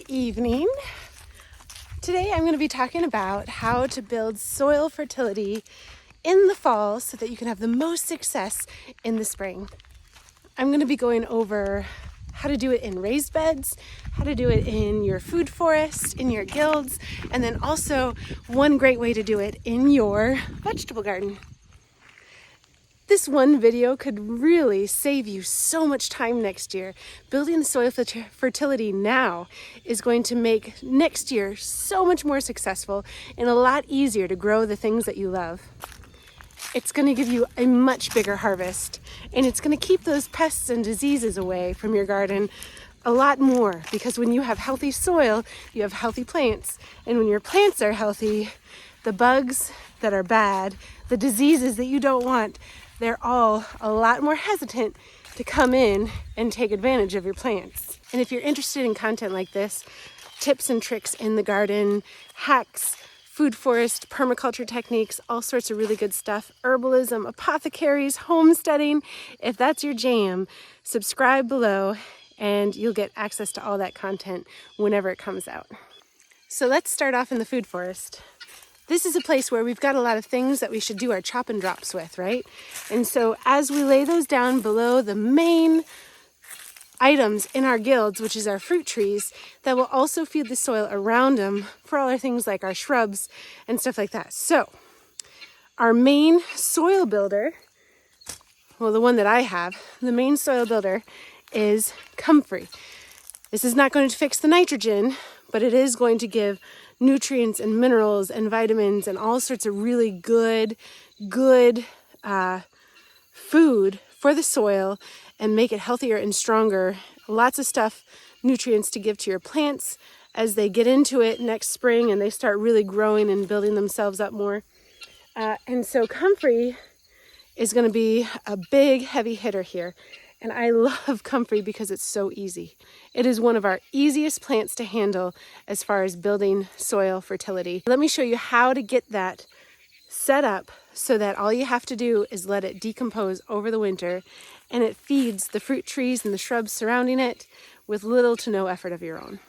evening. Today I'm going to be talking about how to build soil fertility in the fall so that you can have the most success in the spring. I'm going to be going over how to do it in raised beds, how to do it in your food forest, in your guilds, and then also one great way to do it in your vegetable garden. This one video could really save you so much time next year. Building the soil fertility now is going to make next year so much more successful and a lot easier to grow the things that you love. It's going to give you a much bigger harvest, and it's going to keep those pests and diseases away from your garden a lot more, because when you have healthy soil, you have healthy plants, and when your plants are healthy, the bugs that are bad, the diseases that you don't want, they're all a lot more hesitant to come in and take advantage of your plants. And if you're interested in content like this, tips and tricks in the garden, hacks, food forest, permaculture techniques, all sorts of really good stuff, herbalism, apothecaries, homesteading, if that's your jam, subscribe below and you'll get access to all that content whenever it comes out. So let's start off in the food forest. This is a place where we've got a lot of things that we should do our chop and drops with, right? And so as we lay those down below the main items in our guilds, which is our fruit trees, that will also feed the soil around them for all our things like our shrubs and stuff like that. So our main soil builder, well, the one that I have, the main soil builder is comfrey. This is not going to fix the nitrogen, but it is going to give nutrients and minerals and vitamins and all sorts of really good food for the soil and make it healthier and stronger. Lots of stuff, nutrients to give to your plants as they get into it next spring and they start really growing and building themselves up more. And so comfrey is going to be a big heavy hitter here. And I love comfrey because it's so easy. It is one of our easiest plants to handle as far as building soil fertility. Let me show you how to get that set up so that all you have to do is let it decompose over the winter and it feeds the fruit trees and the shrubs surrounding it with little to no effort of your own.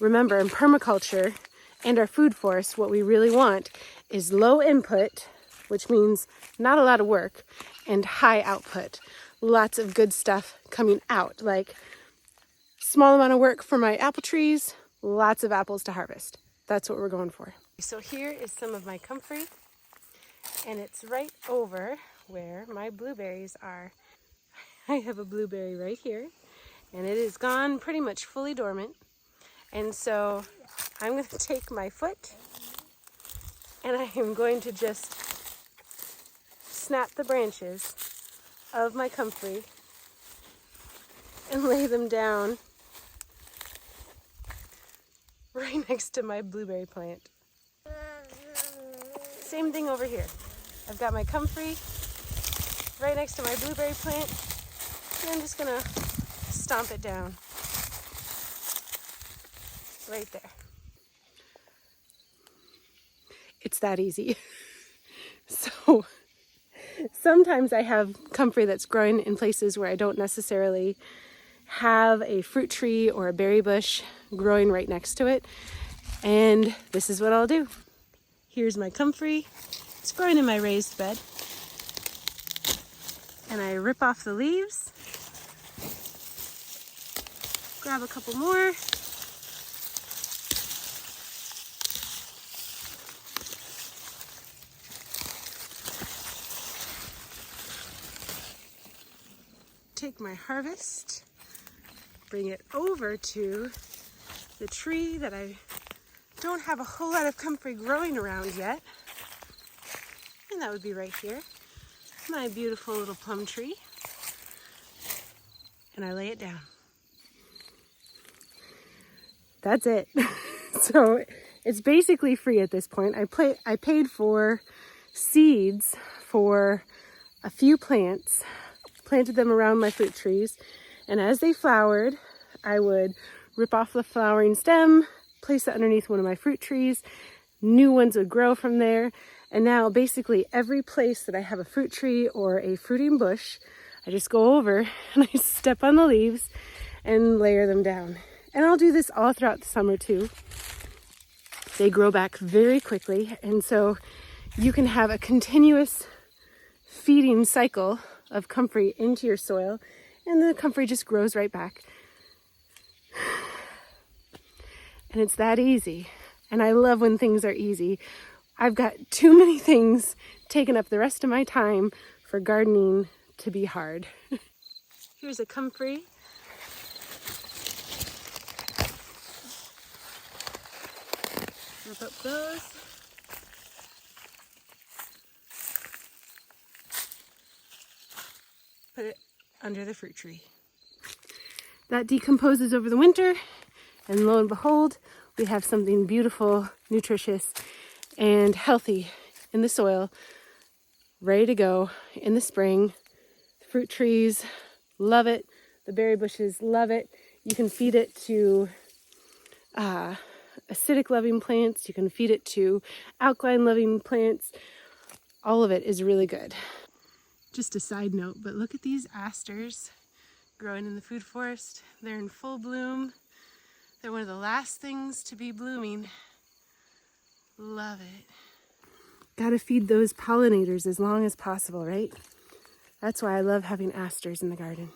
Remember, in permaculture and our food forest, what we really want is low input, which means not a lot of work, and high output. Lots of good stuff coming out, like small amount of work for my apple trees, lots of apples to harvest. That's what we're going for. So here is some of my comfrey, and it's right over where my blueberries are. I have a blueberry right here, and it is gone pretty much fully dormant. And so I'm going to take my foot, and I am going to just snap the branches of my comfrey and lay them down right next to my blueberry plant. Same thing over here. I've got my comfrey right next to my blueberry plant, and I'm just gonna stomp it down right there. It's that easy. So sometimes I have comfrey that's growing in places where I don't necessarily have a fruit tree or a berry bush growing right next to it. And this is what I'll do. Here's my comfrey. It's growing in my raised bed. And I rip off the leaves. Grab a couple more. Take my harvest, bring it over to the tree that I don't have a whole lot of comfrey growing around yet. And that would be right here, my beautiful little plum tree. And I lay it down. That's it. So it's basically free at this point. I paid for seeds for a few plants, planted them around my fruit trees, and as they flowered, I would rip off the flowering stem, place it underneath one of my fruit trees, new ones would grow from there, and now basically every place that I have a fruit tree or a fruiting bush, I just go over and I step on the leaves and layer them down. And I'll do this all throughout the summer too. They grow back very quickly, and so you can have a continuous feeding cycle of comfrey into your soil, and the comfrey just grows right back. And it's that easy. And I love when things are easy. I've got too many things taking up the rest of my time for gardening to be hard. Here's a comfrey. Wrap up those. Put it under the fruit tree. That decomposes over the winter, and lo and behold, we have something beautiful, nutritious, and healthy in the soil, ready to go in the spring. Fruit trees love it. The berry bushes love it. You can feed it to acidic loving plants. You can feed it to alkaline loving plants. All of it is really good. Just a side note, but look at these asters growing in the food forest. They're in full bloom. They're one of the last things to be blooming. Love it. Gotta feed those pollinators as long as possible, right? That's why I love having asters in the garden.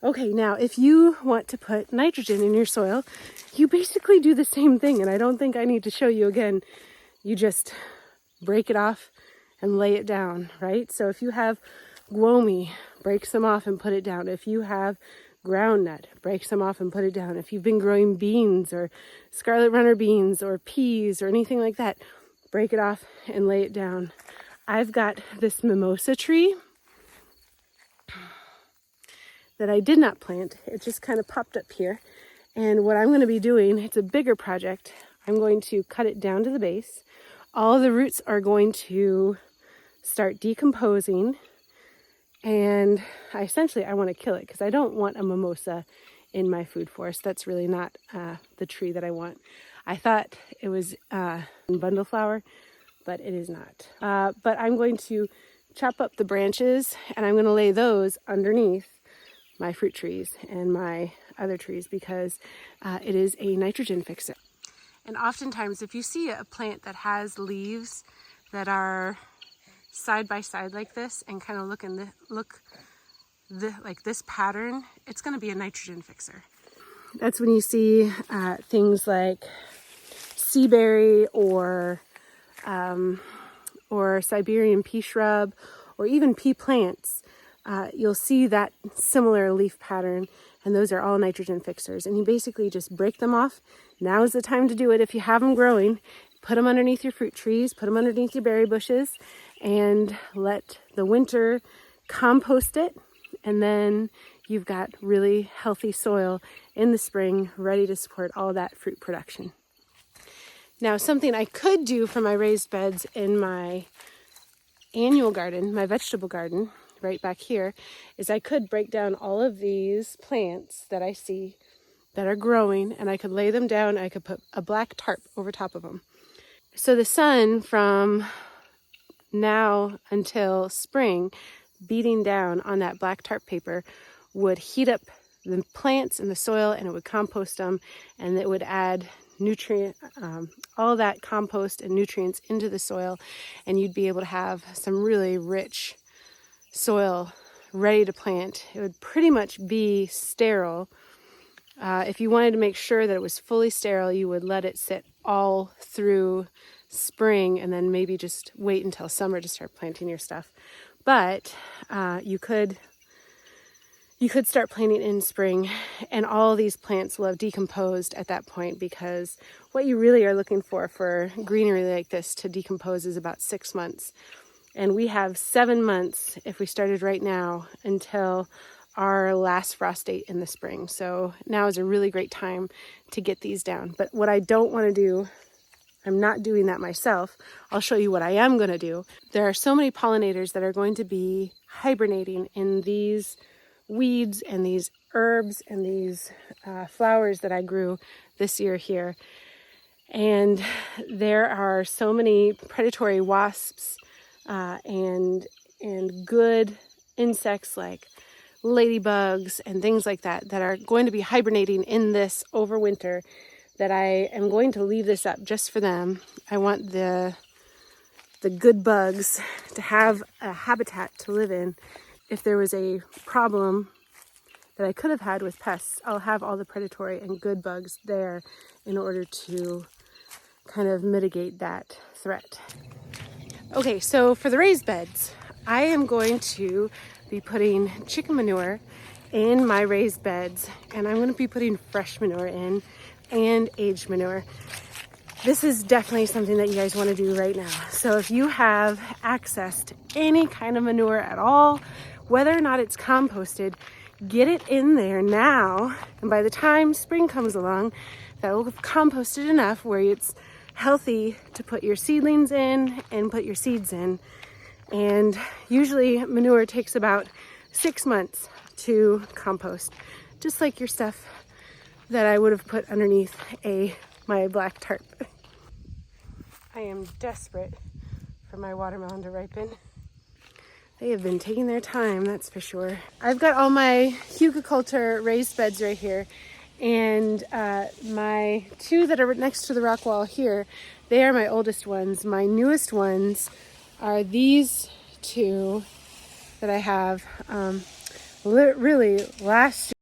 Okay, now if you want to put nitrogen in your soil, you basically do the same thing, and I don't think I need to show you again. You just break it off and lay it down, right? So if you have guomi, break some off and put it down. If you have groundnut, break some off and put it down. If you've been growing beans or scarlet runner beans or peas or anything like that, break it off and lay it down. I've got this mimosa tree that I did not plant. It just kind of popped up here. And what I'm going to be doing, it's a bigger project. I'm going to cut it down to the base. All of the roots are going to start decomposing. And I want to kill it because I don't want a mimosa in my food forest. That's really not the tree that I want. I thought it was bundle flower, but it is not. But I'm going to chop up the branches and I'm going to lay those underneath my fruit trees and my other trees because it is a nitrogen fixer. And oftentimes if you see a plant that has leaves that are side by side like this and kind of look like this pattern, it's going to be a nitrogen fixer. That's when you see things like sea berry or Siberian pea shrub or even pea plants. You'll see that similar leaf pattern, and those are all nitrogen fixers. And you basically just break them off. Now is the time to do it. If you have them growing, put them underneath your fruit trees, put them underneath your berry bushes, and let the winter compost it. And then you've got really healthy soil in the spring, ready to support all that fruit production. Now, something I could do for my raised beds in my annual garden, my vegetable garden, right back here, is I could break down all of these plants that I see that are growing, and I could lay them down. I could put a black tarp over top of them. So the sun from now until spring beating down on that black tarp paper would heat up the plants and the soil, and it would compost them, and it would add all that compost and nutrients into the soil, and you'd be able to have some really rich soil ready to plant. It would pretty much be sterile. If you wanted to make sure that it was fully sterile, you would let it sit all through spring and then maybe just wait until summer to start planting your stuff. But you could start planting in spring, and all these plants will have decomposed at that point, because what you really are looking for greenery like this to decompose is about 6 months. And we have 7 months, if we started right now, until our last frost date in the spring. So now is a really great time to get these down. But what I don't want to do, I'm not doing that myself. I'll show you what I am going to do. There are so many pollinators that are going to be hibernating in these weeds and these herbs and these flowers that I grew this year here. And there are so many predatory wasps and good insects like ladybugs and things like that that are going to be hibernating in this over winter, that I am going to leave this up just for them. I want the good bugs to have a habitat to live in. If there was a problem that I could have had with pests, I'll have all the predatory and good bugs there in order to kind of mitigate that threat. Okay, so for the raised beds, I am going to be putting chicken manure in my raised beds, and I'm going to be putting fresh manure in and aged manure. This is definitely something that you guys want to do right now. So if you have access to any kind of manure at all, whether or not it's composted, get it in there now. And by the time spring comes along, that will have composted enough where it's healthy to put your seedlings in and put your seeds in. And usually manure takes about 6 months to compost, just like your stuff that I would have put underneath my black tarp. I am desperate for my watermelon to ripen. They have been taking their time, that's for sure. I've got all my hugelkultur raised beds right here, and my two that are next to the rock wall here, they are my oldest ones. My newest ones are these two that I have really last